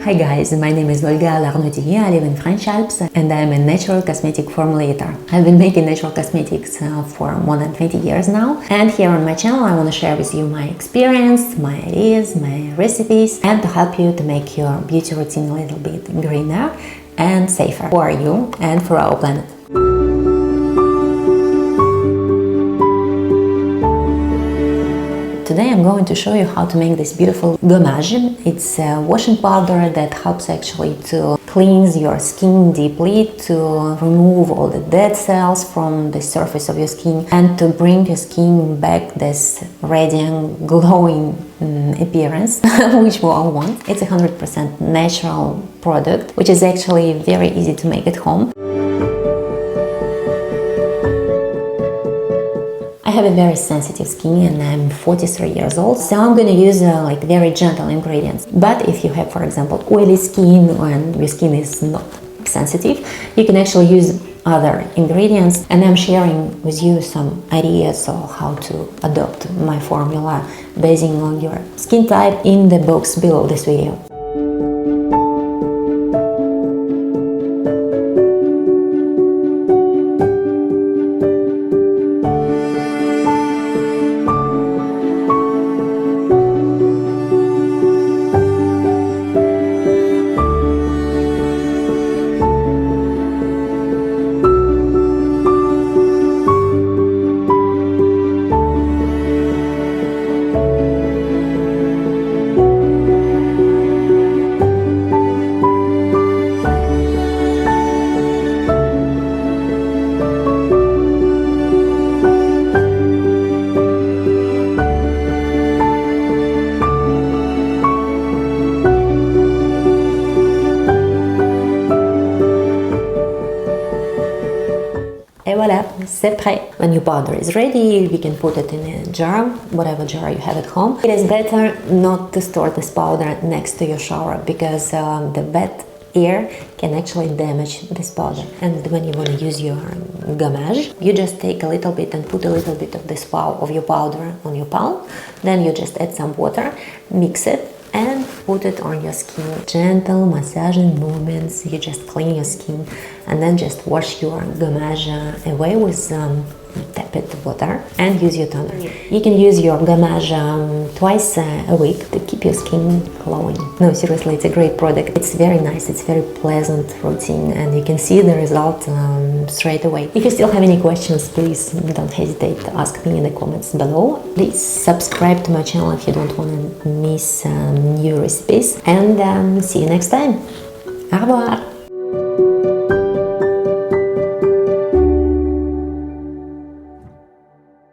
Hi guys, my name is Olga. I live in French Alps and I am a natural cosmetic formulator. I've been making natural cosmetics for more than 20 years now, and here on my channel I want to share with you my experience, my ideas, my recipes, and to help you to make your beauty routine a little bit greener and safer for you and for our planet. Today I'm going to show you how to make this beautiful gommage. It's a washing powder that helps actually to cleanse your skin deeply, to remove all the dead cells from the surface of your skin and to bring your skin back this radiant, glowing appearance, which we all want. It's a 100% natural product, which is actually very easy to make at home. I have a very sensitive skin and I'm 43 years old, so I'm gonna use like very gentle ingredients. But if you have, for example, oily skin and your skin is not sensitive, you can actually use other ingredients, and I'm sharing with you some ideas of how to adopt my formula basing on your skin type in the box below this video. Et voilà, c'est prêt. When your powder is ready, we can put it in a jar, whatever jar you have at home. It is better not to store this powder next to your shower because the wet air can actually damage this powder. And when you want to use your gommage, you just take a little bit and put a little bit of this of your powder on your palm. Then you just add some water, mix it, and put it on your skin. Gentle massaging movements, you just clean your skin and then just wash your gommage away with tepid water and use your toner. You can use your gommage twice a week to keep your skin glowing. No, seriously, it's a great product. It's very nice, it's very pleasant routine and you can see the result straight away. If you still have any questions, please don't hesitate to ask me in the comments below. Please subscribe to my channel if you don't want to miss new recipes, and see you next time. Au revoir!